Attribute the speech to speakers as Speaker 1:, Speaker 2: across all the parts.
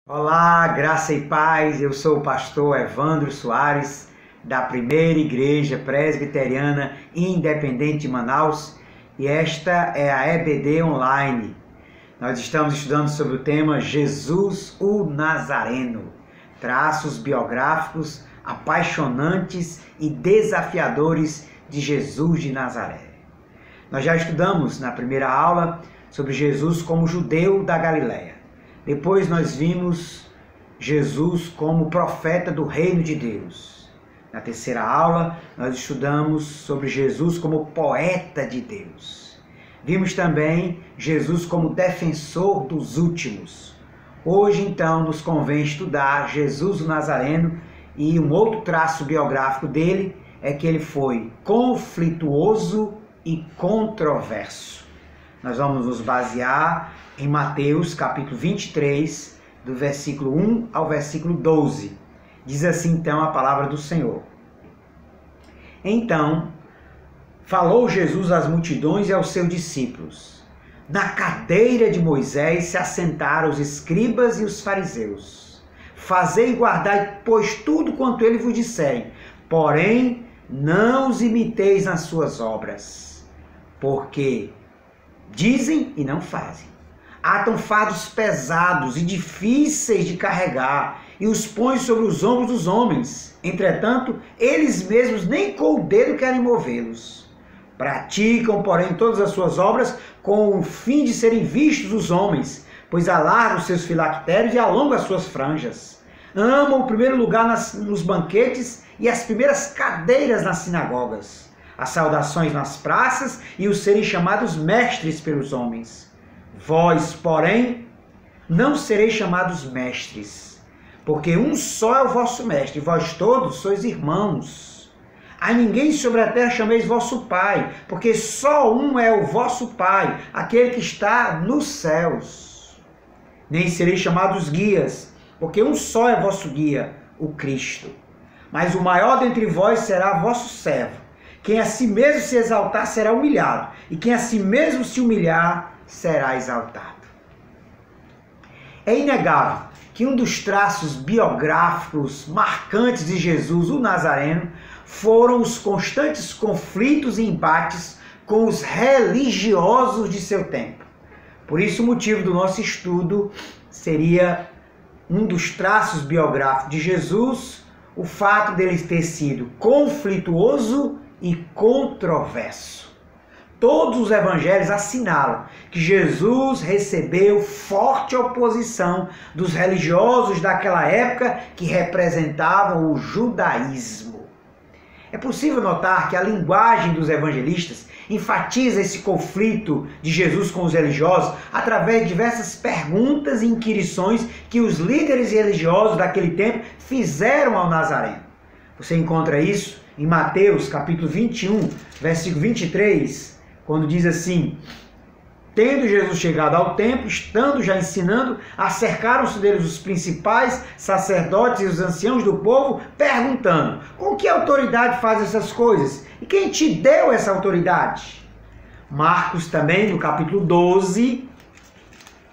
Speaker 1: Olá, graça e paz, eu sou o pastor Evandro Soares, da Primeira Igreja Presbiteriana Independente de Manaus, e esta é a EBD Online. Nós estamos estudando sobre o tema Jesus o Nazareno, traços biográficos apaixonantes e desafiadores de Jesus de Nazaré. Nós já estudamos na primeira aula sobre Jesus como judeu da Galileia. Depois nós vimos Jesus como profeta do reino de Deus. Na terceira aula, nós estudamos sobre Jesus como poeta de Deus. Vimos também Jesus como defensor dos últimos. Hoje, então, nos convém estudar Jesus o Nazareno, e um outro traço biográfico dele é que ele foi conflituoso e controverso. Nós vamos nos basear em Mateus capítulo 23, do versículo 1 ao versículo 12. Diz assim então a palavra do Senhor. Então, falou Jesus às multidões e aos seus discípulos. Na cadeira de Moisés se assentaram os escribas e os fariseus. Fazei e guardai, pois, tudo quanto ele vos disserem, porém não os imiteis nas suas obras, porque dizem e não fazem. Atam fardos pesados e difíceis de carregar e os põem sobre os ombros dos homens. Entretanto, eles mesmos nem com o dedo querem movê-los. Praticam, porém, todas as suas obras com o fim de serem vistos os homens, pois alargam seus filactérios e alongam as suas franjas. Amam o primeiro lugar nos banquetes e as primeiras cadeiras nas sinagogas, as saudações nas praças e os serem chamados mestres pelos homens. Vós, porém, não sereis chamados mestres, porque um só é o vosso mestre, e vós todos sois irmãos. A ninguém sobre a terra chameis vosso Pai, porque só um é o vosso Pai, aquele que está nos céus. Nem sereis chamados guias, porque um só é vosso guia, o Cristo. Mas o maior dentre vós será vosso servo. Quem a si mesmo se exaltar será humilhado, e quem a si mesmo se humilhar será exaltado. É inegável que um dos traços biográficos marcantes de Jesus, o Nazareno, foram os constantes conflitos e embates com os religiosos de seu tempo. Por isso, o motivo do nosso estudo seria um dos traços biográficos de Jesus, o fato dele ter sido conflituoso e controverso. Todos os evangelhos assinalam que Jesus recebeu forte oposição dos religiosos daquela época que representavam o judaísmo. É possível notar que a linguagem dos evangelistas enfatiza esse conflito de Jesus com os religiosos através de diversas perguntas e inquirições que os líderes religiosos daquele tempo fizeram ao Nazareno. Você encontra isso em Mateus capítulo 21, versículo 23, quando diz assim: tendo Jesus chegado ao templo, estando já ensinando, acercaram-se deles os principais sacerdotes e os anciãos do povo, perguntando: com que autoridade faz essas coisas? E quem te deu essa autoridade? Marcos também, no capítulo 12,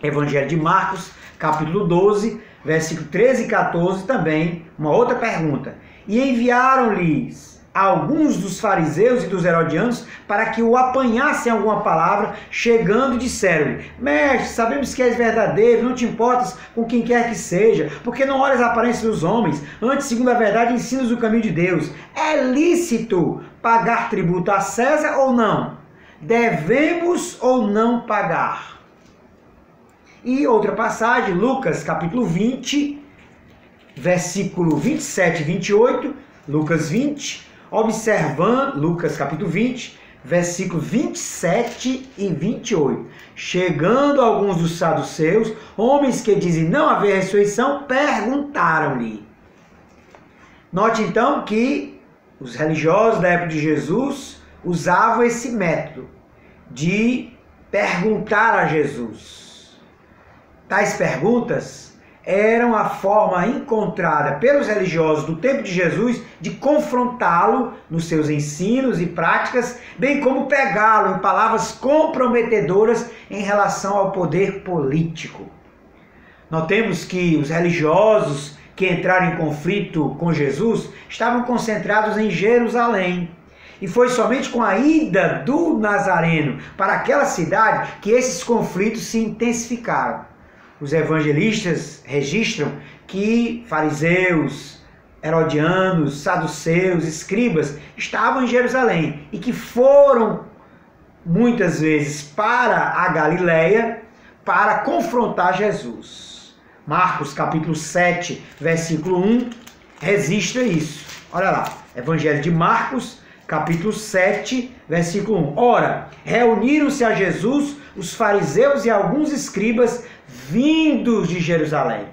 Speaker 1: Evangelho de Marcos, capítulo 12, versículo 13 e 14, também, uma outra pergunta. E enviaram-lhes alguns dos fariseus e dos herodianos para que o apanhassem alguma palavra, chegando, disseram-lhe: mestre, sabemos que és verdadeiro, não te importas com quem quer que seja, porque não olhas a aparência dos homens, antes, segundo a verdade, ensinas o caminho de Deus. É lícito pagar tributo a César ou não? Devemos ou não pagar? E outra passagem, Lucas capítulo 20, versículo 27 e 28, Lucas 20, observando, Lucas capítulo 20, versículo 27 e 28. Chegando alguns dos saduceus, homens que dizem não haver ressurreição, perguntaram-lhe. Note então que os religiosos da época de Jesus usavam esse método de perguntar a Jesus. Tais perguntas eram a forma encontrada pelos religiosos do tempo de Jesus de confrontá-lo nos seus ensinos e práticas, bem como pegá-lo em palavras comprometedoras em relação ao poder político. Notemos que os religiosos que entraram em conflito com Jesus estavam concentrados em Jerusalém. E foi somente com a ida do Nazareno para aquela cidade que esses conflitos se intensificaram. Os evangelistas registram que fariseus, herodianos, saduceus, escribas estavam em Jerusalém e que foram muitas vezes para a Galileia para confrontar Jesus. Marcos capítulo 7, versículo 1, registra isso. Olha lá, Evangelho de Marcos, capítulo 7, versículo 1. Ora, reuniram-se a Jesus os fariseus e alguns escribas vindos de Jerusalém.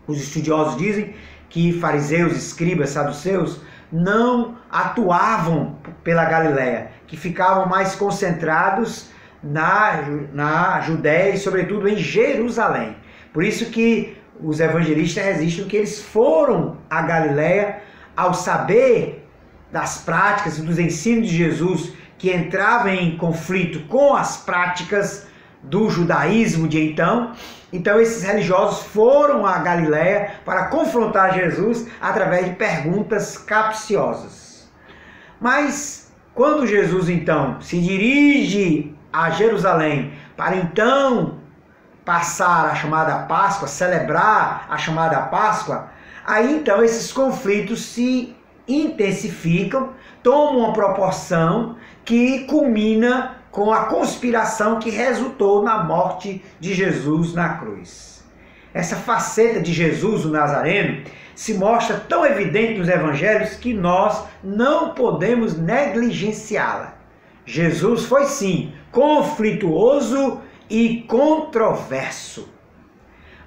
Speaker 1: Os estudiosos dizem que fariseus, escribas, saduceus não atuavam pela Galileia, que ficavam mais concentrados na Judéia e sobretudo em Jerusalém. Por isso que os evangelistas registram que eles foram à Galileia ao saber das práticas e dos ensinos de Jesus que entravam em conflito com as práticas do judaísmo de então. Então esses religiosos foram à Galileia para confrontar Jesus através de perguntas capciosas. Mas quando Jesus então se dirige a Jerusalém para então passar a chamada Páscoa, celebrar a chamada Páscoa, aí então esses conflitos se intensificam, tomam uma proporção que culmina com a conspiração que resultou na morte de Jesus na cruz. Essa faceta de Jesus, o Nazareno, se mostra tão evidente nos evangelhos que nós não podemos negligenciá-la. Jesus foi sim conflituoso e controverso.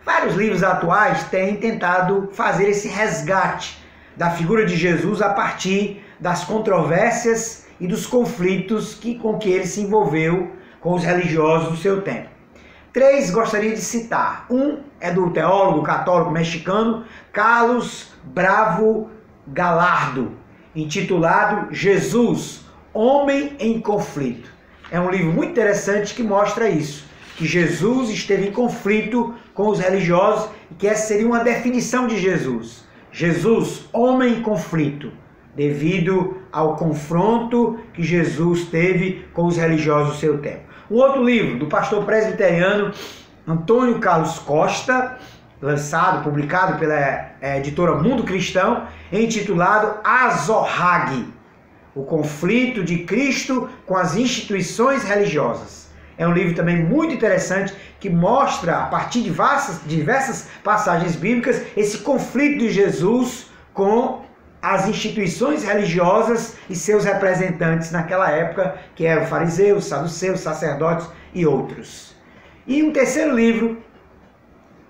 Speaker 1: Vários livros atuais têm tentado fazer esse resgate da figura de Jesus a partir das controvérsias e dos conflitos com que ele se envolveu com os religiosos do seu tempo. 3 gostaria de citar. Um é do teólogo católico mexicano Carlos Bravo Gallardo, intitulado Jesus, Homem em Conflito. É um livro muito interessante que mostra isso, que Jesus esteve em conflito com os religiosos e que essa seria uma definição de Jesus. Jesus, homem em conflito, devido ao confronto que Jesus teve com os religiosos do seu tempo. Um outro livro do pastor presbiteriano Antônio Carlos Costa, publicado pela editora Mundo Cristão, intitulado Azorrague, o conflito de Cristo com as instituições religiosas. É um livro também muito interessante que mostra, a partir de diversas passagens bíblicas, esse conflito de Jesus com as instituições religiosas e seus representantes naquela época, que eram fariseus, saduceus, sacerdotes e outros. E um terceiro livro,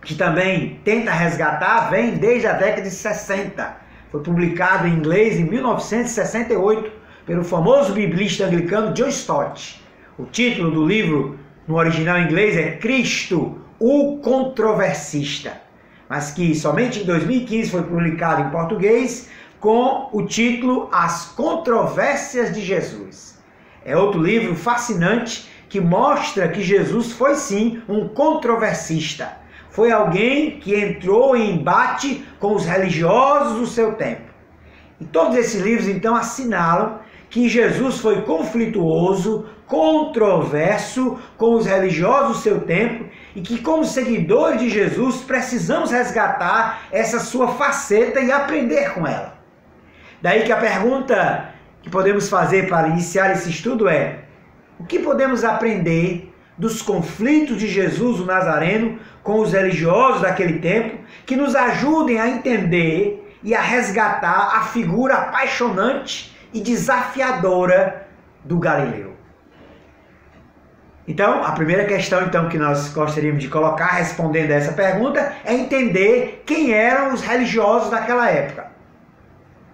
Speaker 1: que também tenta resgatar, vem desde a década de 60. Foi publicado em inglês em 1968 pelo famoso biblista anglicano John Stott. O título do livro no original em inglês é Cristo, o Controversista, mas que somente em 2015 foi publicado em português com o título As Controvérsias de Jesus. É outro livro fascinante que mostra que Jesus foi sim um controversista. Foi alguém que entrou em embate com os religiosos do seu tempo. E todos esses livros então assinalam que Jesus foi conflituoso, controverso com os religiosos do seu tempo e que, como seguidores de Jesus, precisamos resgatar essa sua faceta e aprender com ela. Daí que a pergunta que podemos fazer para iniciar esse estudo é: o que podemos aprender dos conflitos de Jesus, o Nazareno, com os religiosos daquele tempo, que nos ajudem a entender e a resgatar a figura apaixonante e desafiadora do Galileu? Então, a primeira questão que nós gostaríamos de colocar respondendo a essa pergunta é entender quem eram os religiosos daquela época.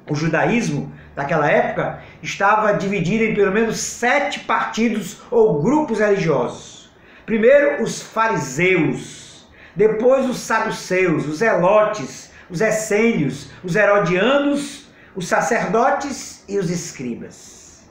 Speaker 1: O judaísmo daquela época estava dividido em pelo menos 7 partidos ou grupos religiosos. Primeiro, os fariseus, depois os saduceus, os zelotes, os essênios, os herodianos, os sacerdotes e os escribas.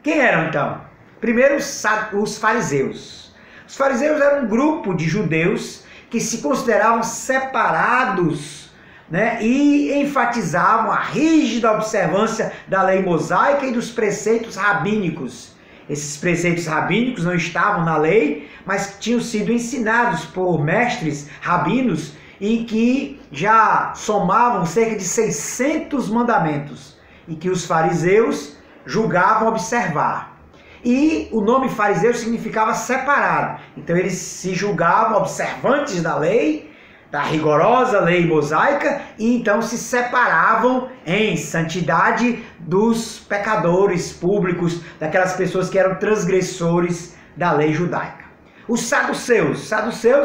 Speaker 1: Quem eram então? Primeiro, os fariseus. Os fariseus eram um grupo de judeus que se consideravam separados, né, e enfatizavam a rígida observância da lei mosaica e dos preceitos rabínicos. Esses preceitos rabínicos não estavam na lei, mas tinham sido ensinados por mestres rabinos e que já somavam cerca de 600 mandamentos e que os fariseus julgavam observar. E o nome fariseu significava separado. Então eles se julgavam observantes da lei, da rigorosa lei mosaica, e então se separavam em santidade dos pecadores públicos, daquelas pessoas que eram transgressores da lei judaica. Os saduceus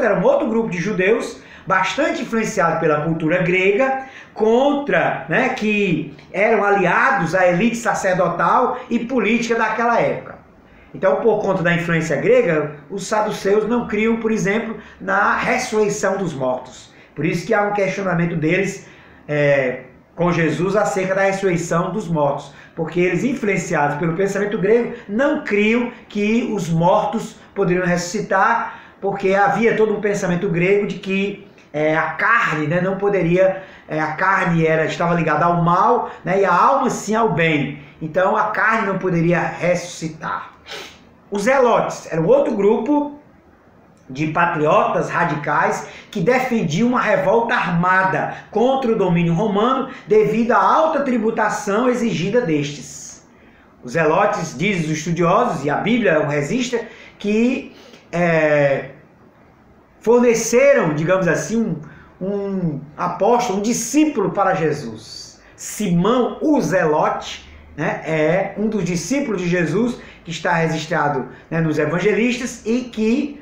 Speaker 1: eram outro grupo de judeus bastante influenciado pela cultura grega, que eram aliados à elite sacerdotal e política daquela época. Então, por conta da influência grega, os saduceus não criam, por exemplo, na ressurreição dos mortos. Por isso que há um questionamento deles com Jesus acerca da ressurreição dos mortos. Porque eles, influenciados pelo pensamento grego, não criam que os mortos poderiam ressuscitar, porque havia todo um pensamento grego de que a carne, né, não poderia, a carne estava ligada ao mal, né, e a alma sim ao bem. Então a carne não poderia ressuscitar. Os zelotes eram outro grupo de patriotas radicais que defendiam uma revolta armada contra o domínio romano devido à alta tributação exigida destes. Os zelotes, dizem os estudiosos, e a Bíblia o registra, que forneceram, digamos assim, um apóstolo, um discípulo para Jesus. Simão, o Zelote, né, é um dos discípulos de Jesus que está registrado, né, nos evangelistas e que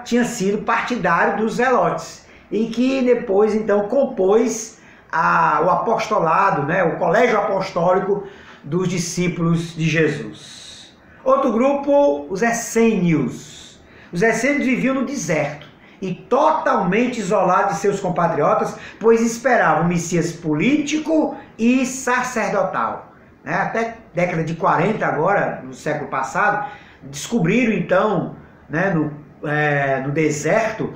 Speaker 1: tinha sido partidário dos Zelotes e que depois então compôs o apostolado, né, o colégio apostólico dos discípulos de Jesus. Outro grupo, os essênios. Os essênios viviam no deserto e totalmente isolados de seus compatriotas, pois esperavam um Messias político e sacerdotal. Até década de 40 agora, no século passado, descobriram então, né, no deserto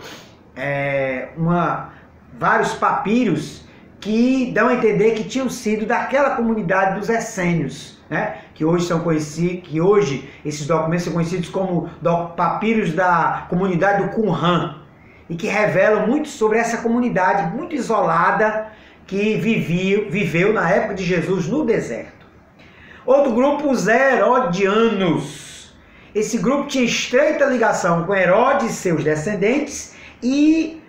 Speaker 1: vários papiros que dão a entender que tinham sido daquela comunidade dos essênios, né, que hoje esses documentos são conhecidos como papiros da comunidade do Qumran, e que revelam muito sobre essa comunidade muito isolada que viveu na época de Jesus no deserto. Outro grupo, os herodianos. Esse grupo tinha estreita ligação com Herodes e seus descendentes e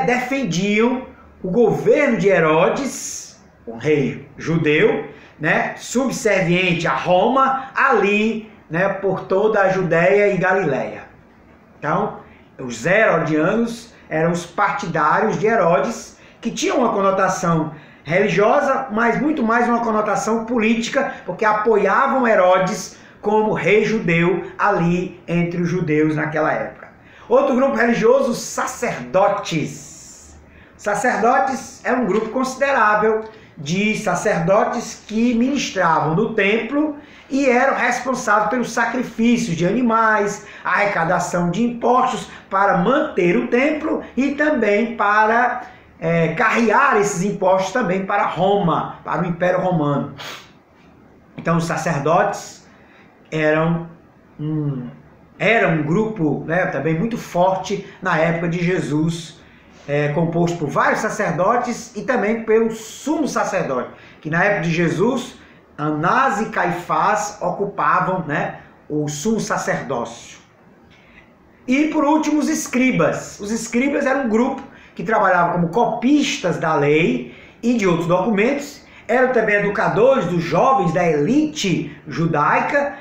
Speaker 1: defendiam o governo de Herodes, um rei judeu, né, subserviente a Roma, ali, né, por toda a Judéia e Galiléia. Então, os herodianos eram os partidários de Herodes, que tinham uma conotação religiosa, mas muito mais uma conotação política, porque apoiavam Herodes como rei judeu ali entre os judeus naquela época. Outro grupo religioso, os sacerdotes. Sacerdotes é um grupo considerável de sacerdotes que ministravam no templo e eram responsáveis pelos sacrifícios de animais, arrecadação de impostos para manter o templo e também para carrear esses impostos também para Roma, para o Império Romano. Então os sacerdotes eram um grupo, né, também muito forte na época de Jesus, composto por vários sacerdotes e também pelo sumo sacerdote, que na época de Jesus, Anás e Caifás ocupavam, né, o sumo sacerdócio. E por último, os escribas. Os escribas eram um grupo que trabalhava como copistas da lei e de outros documentos, eram também educadores dos jovens da elite judaica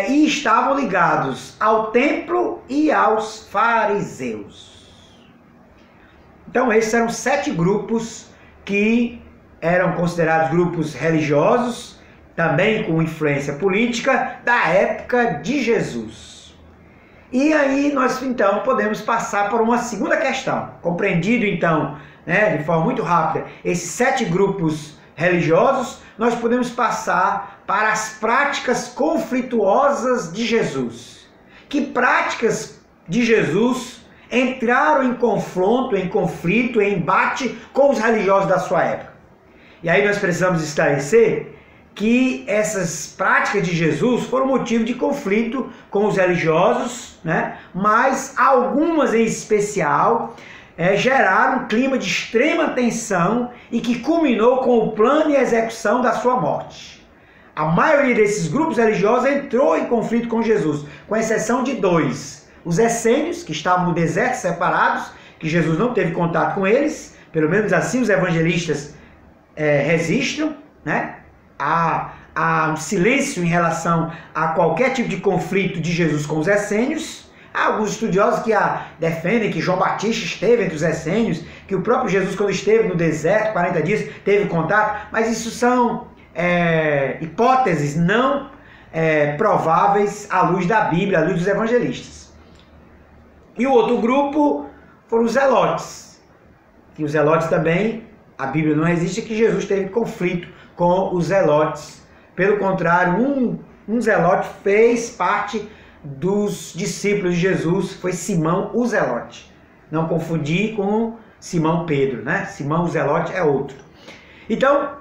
Speaker 1: e estavam ligados ao templo e aos fariseus. Então esses eram 7 grupos que eram considerados grupos religiosos, também com influência política, da época de Jesus. E aí nós então podemos passar por uma segunda questão. Compreendido então, né, de forma muito rápida, esses 7 grupos religiosos, nós podemos passar para as práticas conflituosas de Jesus. Que práticas de Jesus entraram em confronto, em conflito, em embate com os religiosos da sua época. E aí nós precisamos esclarecer que essas práticas de Jesus foram motivo de conflito com os religiosos, né? Mas algumas em especial geraram um clima de extrema tensão e que culminou com o plano e execução da sua morte. A maioria desses grupos religiosos entrou em conflito com Jesus, com exceção de dois. Os essênios, que estavam no deserto separados, que Jesus não teve contato com eles, pelo menos assim os evangelistas registram, né? Há um silêncio em relação a qualquer tipo de conflito de Jesus com os essênios. Há alguns estudiosos que defendem que João Batista esteve entre os essênios, que o próprio Jesus, quando esteve no deserto, 40 dias, teve contato, mas isso são hipóteses não prováveis à luz da Bíblia, à luz dos evangelistas. E o outro grupo foram os zelotes. E os zelotes também, a Bíblia não existe que Jesus teve conflito com os zelotes. Pelo contrário, um zelote fez parte dos discípulos de Jesus, foi Simão o Zelote. Não confundir com Simão Pedro, né? Simão o Zelote é outro. Então,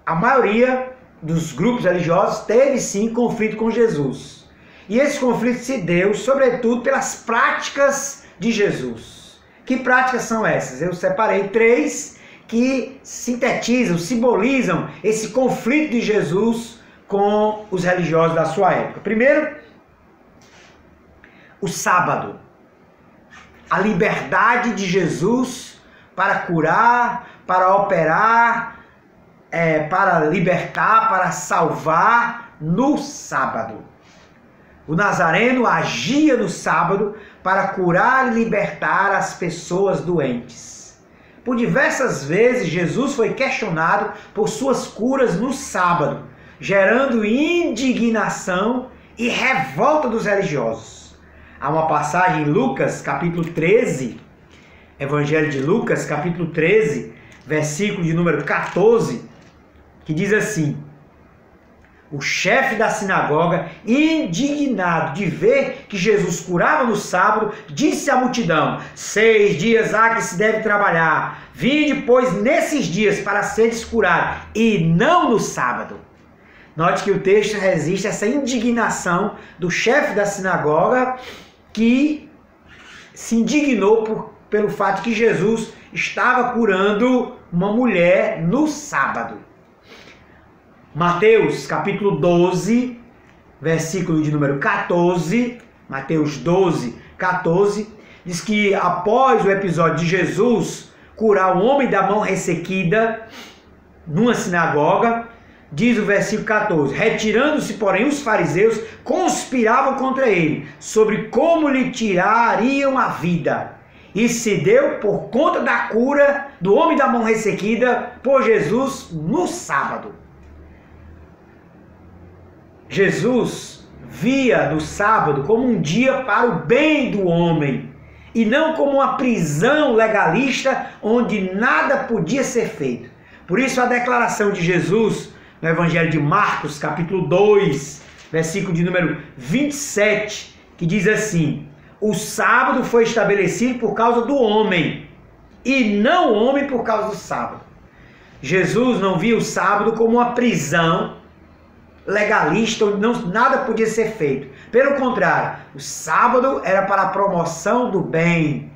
Speaker 1: a maioria dos grupos religiosos teve sim conflito com Jesus. E esse conflito se deu, sobretudo, pelas práticas de Jesus. Que práticas são essas? Eu separei 3 que sintetizam, simbolizam esse conflito de Jesus com os religiosos da sua época. Primeiro, o sábado. A liberdade de Jesus para curar, para operar, para libertar, para salvar no sábado. O Nazareno agia no sábado para curar e libertar as pessoas doentes. Por diversas vezes, Jesus foi questionado por suas curas no sábado, gerando indignação e revolta dos religiosos. Há uma passagem em Lucas, capítulo 13, Evangelho de Lucas, capítulo 13, versículo de número 14, que diz assim: o chefe da sinagoga, indignado de ver que Jesus curava no sábado, disse à multidão: 6 dias há que se deve trabalhar, vinde, pois, nesses dias para seres curados, e não no sábado. Note que o texto resiste a essa indignação do chefe da sinagoga, que se indignou pelo fato que Jesus estava curando uma mulher no sábado. Mateus capítulo 12, versículo de número 14, Mateus 12, 14, diz que após o episódio de Jesus curar um homem da mão ressequida numa sinagoga, diz o versículo 14: retirando-se, porém, os fariseus conspiravam contra ele, sobre como lhe tirariam a vida. E se deu por conta da cura do homem da mão ressequida por Jesus no sábado. Jesus via no sábado como um dia para o bem do homem, e não como uma prisão legalista onde nada podia ser feito. Por isso a declaração de Jesus no Evangelho de Marcos, capítulo 2, versículo de número 27, que diz assim: o sábado foi estabelecido por causa do homem, e não o homem por causa do sábado. Jesus não via o sábado como uma prisão legalista onde nada podia ser feito. Pelo contrário, o sábado era para a promoção do bem,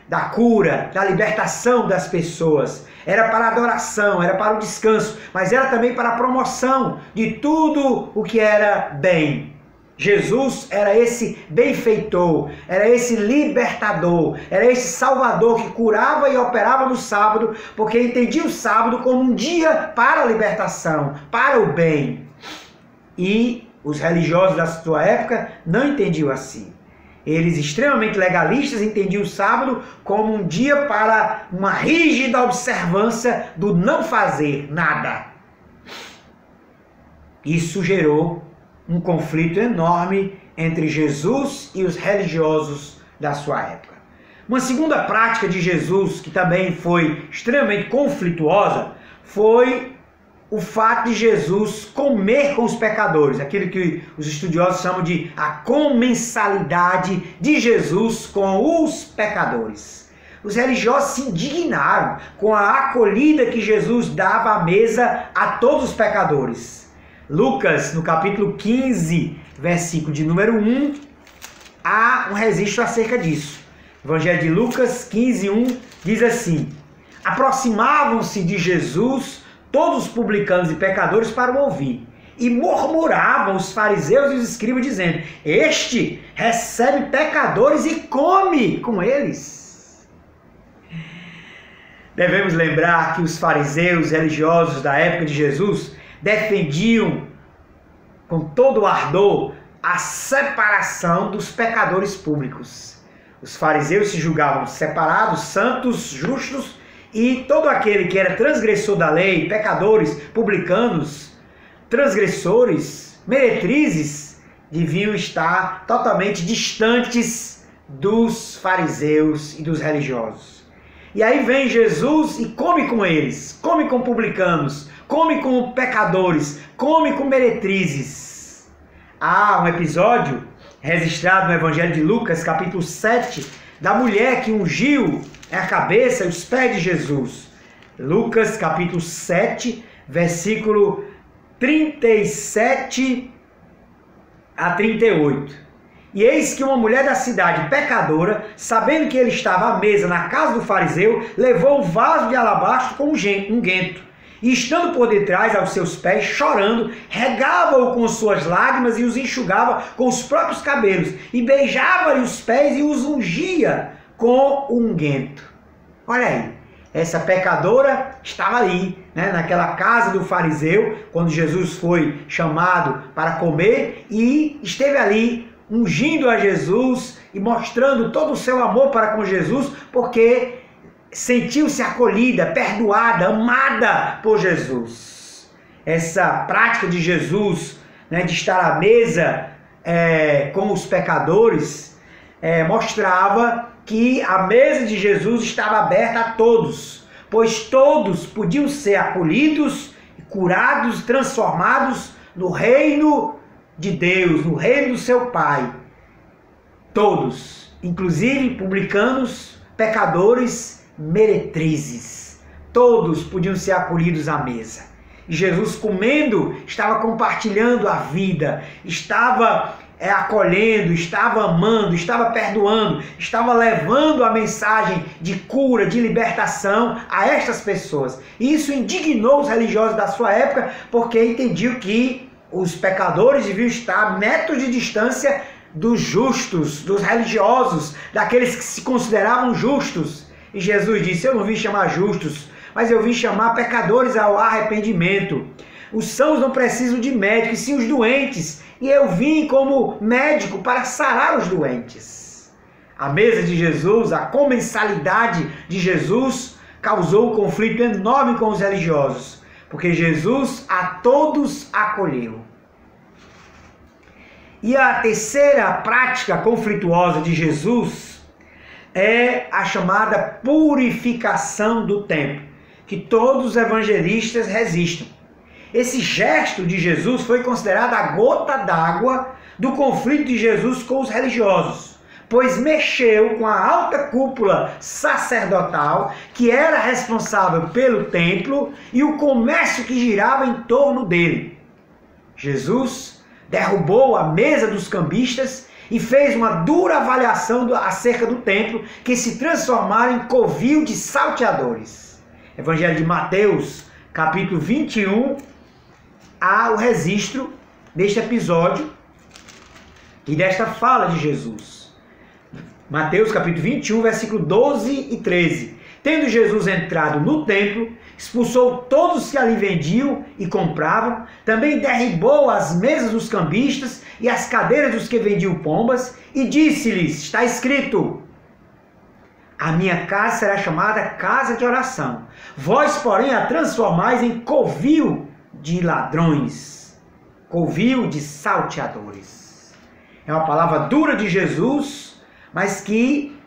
Speaker 1: da cura, da libertação das pessoas. Era para a adoração, era para o descanso, mas era também para a promoção de tudo o que era bem. Jesus era esse benfeitor, era esse libertador, era esse salvador que curava e operava no sábado, porque entendia o sábado como um dia para a libertação, para o bem. E os religiosos da sua época não entendiam assim. Eles, extremamente legalistas, entendiam o sábado como um dia para uma rígida observância do não fazer nada. Isso gerou um conflito enorme entre Jesus e os religiosos da sua época. Uma segunda prática de Jesus, que também foi extremamente conflituosa, foi o fato de Jesus comer com os pecadores, aquilo que os estudiosos chamam de a comensalidade de Jesus com os pecadores. Os religiosos se indignaram com a acolhida que Jesus dava à mesa a todos os pecadores. Lucas, no capítulo 15, versículo de número 1, há um registro acerca disso. Evangelho de Lucas 15, 1 diz assim: aproximavam-se de Jesus todos os publicanos e pecadores para o ouvir, e murmuravam os fariseus e os escribas, dizendo: este recebe pecadores e come com eles. Devemos lembrar que os fariseus religiosos da época de Jesus defendiam com todo o ardor a separação dos pecadores públicos. Os fariseus se julgavam separados, santos, justos, e todo aquele que era transgressor da lei, pecadores, publicanos, transgressores, meretrizes, deviam estar totalmente distantes dos fariseus e dos religiosos. E aí vem Jesus e come com eles, come com publicanos, come com pecadores, come com meretrizes. Há um episódio registrado no Evangelho de Lucas, capítulo 7, da mulher que ungiu a cabeça e os pés de Jesus. Lucas, capítulo 7, versículo 37 a 38. E eis que uma mulher da cidade, pecadora, sabendo que ele estava à mesa na casa do fariseu, levou um vaso de alabastro com unguento. E estando por detrás aos seus pés, chorando, regava-o com suas lágrimas e os enxugava com os próprios cabelos, e beijava-lhe os pés e os ungia com unguento. Olha aí, essa pecadora estava ali, naquela casa do fariseu, quando Jesus foi chamado para comer, e esteve ali ungindo a Jesus e mostrando todo o seu amor para com Jesus, porque sentiu-se acolhida, perdoada, amada por Jesus. Essa prática de Jesus, de estar à mesa com os pecadores, mostrava que a mesa de Jesus estava aberta a todos, pois todos podiam ser acolhidos, curados, transformados no reino de Deus, no reino do seu Pai. Todos, inclusive publicanos, pecadores, meretrizes, todos podiam ser acolhidos à mesa. E Jesus, comendo, estava compartilhando a vida, estava acolhendo, estava amando, estava perdoando, estava levando a mensagem de cura, de libertação a estas pessoas. E isso indignou os religiosos da sua época, porque entendiam que os pecadores deviam estar a metros de distância dos justos, dos religiosos, daqueles que se consideravam justos. E Jesus disse: eu não vim chamar justos, mas eu vim chamar pecadores ao arrependimento. Os sãos não precisam de médico, e sim os doentes. E eu vim como médico para sarar os doentes. A mesa de Jesus, a comensalidade de Jesus, causou um conflito enorme com os religiosos, porque Jesus a todos acolheu. E a terceira prática conflituosa de Jesus é a chamada purificação do templo, que todos os evangelistas resistem. Esse gesto de Jesus foi considerado a gota d'água do conflito de Jesus com os religiosos, pois mexeu com a alta cúpula sacerdotal que era responsável pelo templo e o comércio que girava em torno dele. Jesus derrubou a mesa dos cambistas e fez uma dura avaliação acerca do templo, que se transformaram em covil de salteadores. Evangelho de Mateus, capítulo 21, há o registro deste episódio e desta fala de Jesus. Mateus capítulo 21, versículo 12 e 13. Tendo Jesus entrado no templo, expulsou todos que ali vendiam e compravam, também derribou as mesas dos cambistas e as cadeiras dos que vendiam pombas, e disse-lhes: está escrito, a minha casa será chamada casa de oração, vós porém a transformais em covil de ladrões, covil de salteadores. É uma palavra dura de Jesus, mas que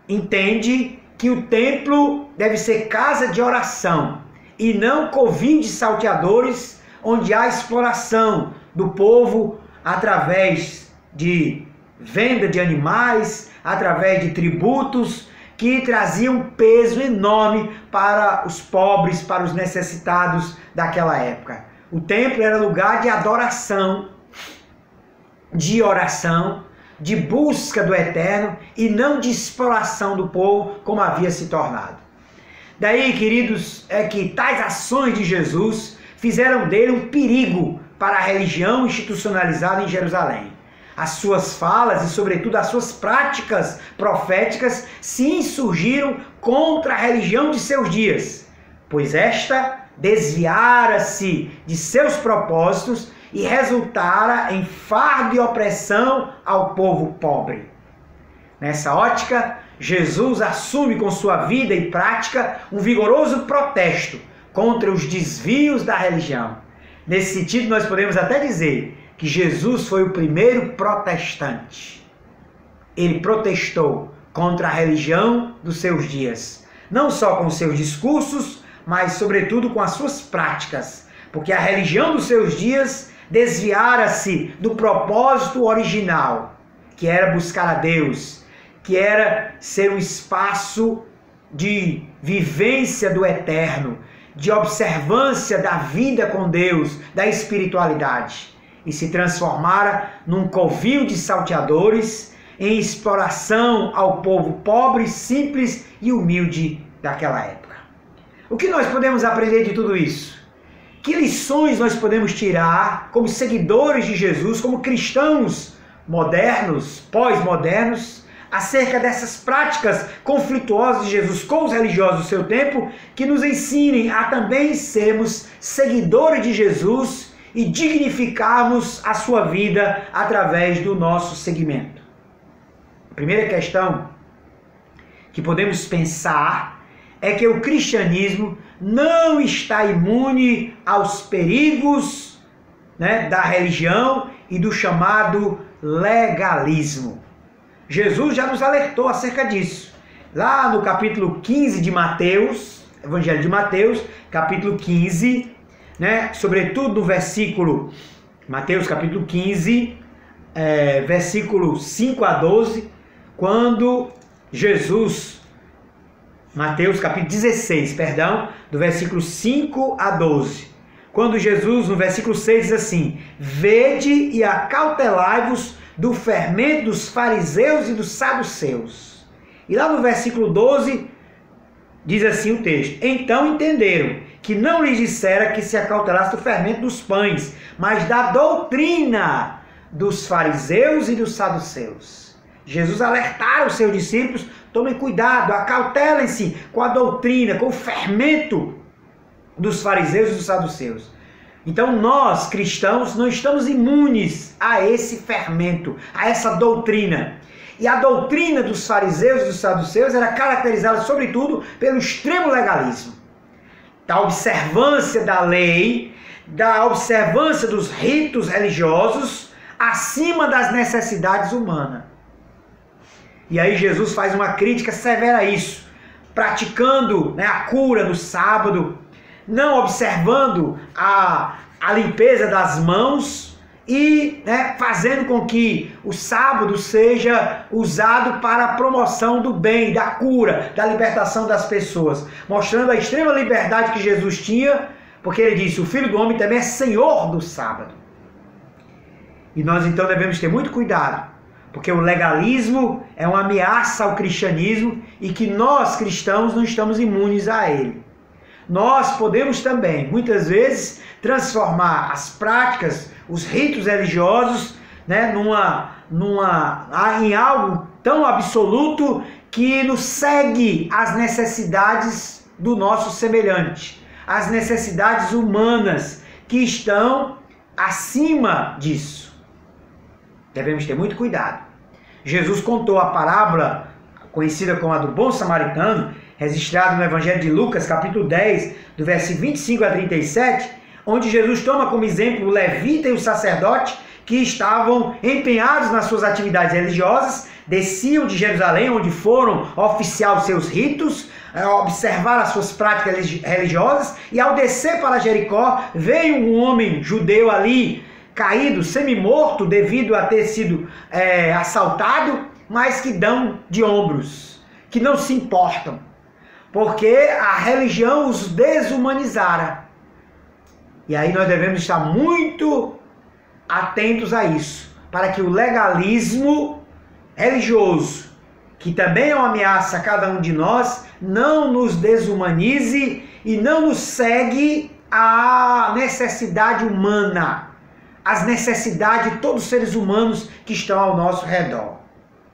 Speaker 1: entende que o templo deve ser casa de oração. e não covil de salteadores, onde há exploração do povo através de venda de animais, através de tributos que traziam peso enorme para os pobres, para os necessitados daquela época. O templo era lugar de adoração, de oração, de busca do eterno e não de exploração do povo como havia se tornado. Daí, queridos, é que tais ações de Jesus fizeram dele um perigo para a religião institucionalizada em Jerusalém. As suas falas e, sobretudo, as suas práticas proféticas se insurgiram contra a religião de seus dias, pois esta desviara-se de seus propósitos e resultara em fardo e opressão ao povo pobre. Nessa ótica, Jesus assume com sua vida e prática um vigoroso protesto contra os desvios da religião. Nesse sentido, nós podemos até dizer que Jesus foi o primeiro protestante. Ele protestou contra a religião dos seus dias, não só com seus discursos, mas sobretudo com as suas práticas, porque a religião dos seus dias desviara-se do propósito original, que era buscar a Deus, que era ser um espaço de vivência do eterno, de observância da vida com Deus, da espiritualidade, e se transformara num covil de salteadores, em exploração ao povo pobre, simples e humilde daquela época. O que nós podemos aprender de tudo isso? Que lições nós podemos tirar como seguidores de Jesus, como cristãos modernos, pós-modernos, acerca dessas práticas conflituosas de Jesus com os religiosos do seu tempo, que nos ensinem a também sermos seguidores de Jesus e dignificarmos a sua vida através do nosso seguimento. A primeira questão que podemos pensar é que o cristianismo não está imune aos perigos, da religião e do chamado legalismo. Jesus já nos alertou acerca disso. Lá no capítulo 15 de Mateus, Evangelho de Mateus, capítulo 15, sobretudo no versículo, Mateus capítulo 15, versículo 5 a 12, quando Jesus, Mateus capítulo 16, do versículo 5 a 12, quando Jesus, no versículo 6, diz assim: vede e acautelai-vos do fermento dos fariseus e dos saduceus. E lá no versículo 12, diz assim o texto: então entenderam que não lhes dissera que se acautelasse do fermento dos pães, mas da doutrina dos fariseus e dos saduceus. Jesus alertara os seus discípulos: tomem cuidado, acautelem-se com a doutrina, com o fermento dos fariseus e dos saduceus. Então nós, cristãos, não estamos imunes a esse fermento, a essa doutrina. E a doutrina dos fariseus e dos saduceus era caracterizada, sobretudo, pelo extremo legalismo, da observância da lei, da observância dos ritos religiosos, acima das necessidades humanas. E aí Jesus faz uma crítica severa a isso, praticando a cura no sábado, não observando a limpeza das mãos e fazendo com que o sábado seja usado para a promoção do bem, da cura, da libertação das pessoas, mostrando a extrema liberdade que Jesus tinha, porque ele disse: o Filho do Homem também é Senhor do sábado. E nós então devemos ter muito cuidado, porque o legalismo é uma ameaça ao cristianismo e que nós cristãos não estamos imunes a ele. Nós podemos também, muitas vezes, transformar as práticas, os ritos religiosos, em algo tão absoluto que nos segue às necessidades do nosso semelhante, às necessidades humanas que estão acima disso. Devemos ter muito cuidado. Jesus contou a parábola conhecida como a do bom samaritano, registrado no Evangelho de Lucas, capítulo 10, do versículo 25 a 37, onde Jesus toma como exemplo o levita e o sacerdote que estavam empenhados nas suas atividades religiosas, desciam de Jerusalém, onde foram oficiar os seus ritos, observar as suas práticas religiosas, e ao descer para Jericó, veio um homem judeu ali, caído, semi-morto, devido a ter sido assaltado, mas que dão de ombros, que não se importam, porque a religião os desumanizara. E aí nós devemos estar muito atentos a isso, para que o legalismo religioso, que também é uma ameaça a cada um de nós, não nos desumanize e não nos segue a necessidade humana, as necessidades de todos os seres humanos que estão ao nosso redor.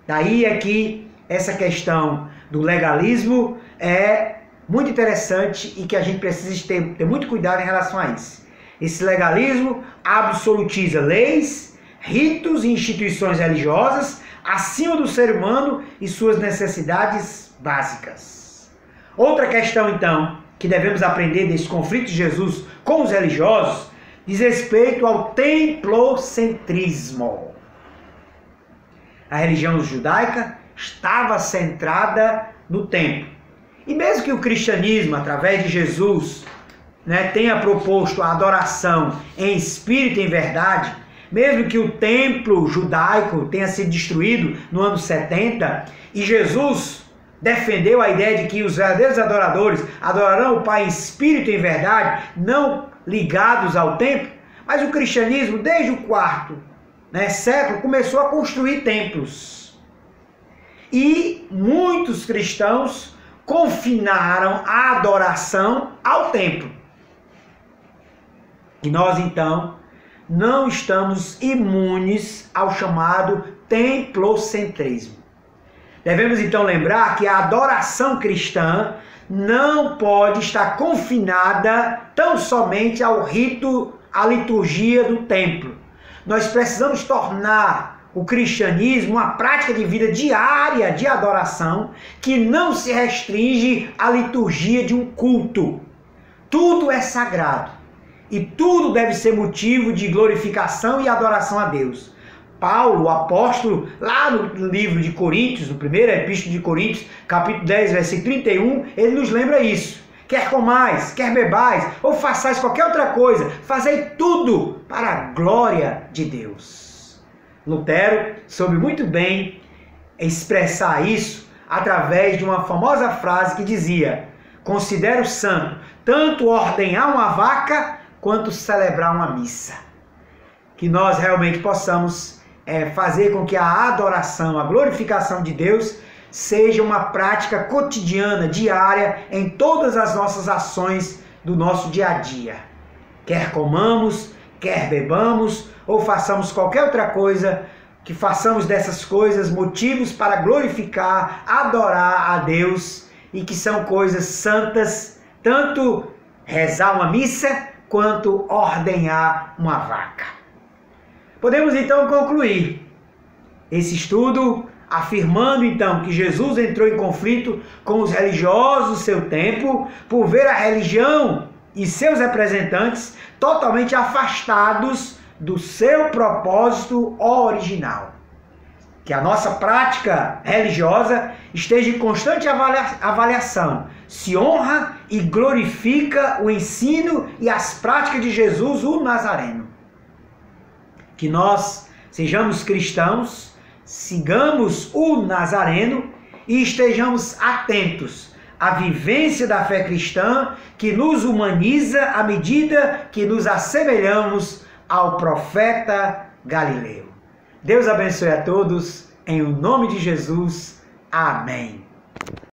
Speaker 1: Daí é que essa questão do legalismo é muito interessante e que a gente precisa ter muito cuidado em relação a isso. Esse legalismo absolutiza leis, ritos e instituições religiosas acima do ser humano e suas necessidades básicas. Outra questão, então, que devemos aprender desse conflito de Jesus com os religiosos diz respeito ao templocentrismo. A religião judaica estava centrada no templo. E mesmo que o cristianismo, através de Jesus, tenha proposto a adoração em espírito e em verdade, mesmo que o templo judaico tenha sido destruído no ano 70, e Jesus defendeu a ideia de que os verdadeiros adoradores adorarão o Pai em espírito e em verdade, não ligados ao templo, mas o cristianismo, desde o quarto século, começou a construir templos. E muitos cristãos confinaram a adoração ao templo. E nós, então, não estamos imunes ao chamado templocentrismo. Devemos, então, lembrar que a adoração cristã não pode estar confinada tão somente ao rito, à liturgia do templo. Nós precisamos tornar o cristianismo uma prática de vida diária de adoração que não se restringe à liturgia de um culto. Tudo é sagrado e tudo deve ser motivo de glorificação e adoração a Deus. Paulo, o apóstolo, lá no livro de Coríntios, no primeiro epístola de Coríntios, capítulo 10, versículo 31, ele nos lembra isso. Quer comais, quer bebais, ou façais qualquer outra coisa, fazei tudo para a glória de Deus. Lutero soube muito bem expressar isso através de uma famosa frase que dizia: considero santo tanto ordenhar uma vaca quanto celebrar uma missa. Que nós realmente possamos fazer com que a adoração, a glorificação de Deus seja uma prática cotidiana, diária, em todas as nossas ações do nosso dia a dia. Quer comamos, quer bebamos, ou façamos qualquer outra coisa, que façamos dessas coisas motivos para glorificar, adorar a Deus, e que são coisas santas, tanto rezar uma missa, quanto ordenhar uma vaca. Podemos então concluir esse estudo afirmando então que Jesus entrou em conflito com os religiosos do seu tempo por ver a religião e seus representantes totalmente afastados do seu propósito original. Que a nossa prática religiosa esteja em constante avaliação, se honra e glorifica o ensino e as práticas de Jesus, o Nazareno. Que nós sejamos cristãos, sigamos o Nazareno e estejamos atentos à vivência da fé cristã que nos humaniza à medida que nos assemelhamos ao profeta Galileu. Deus abençoe a todos, em o nome de Jesus. Amém.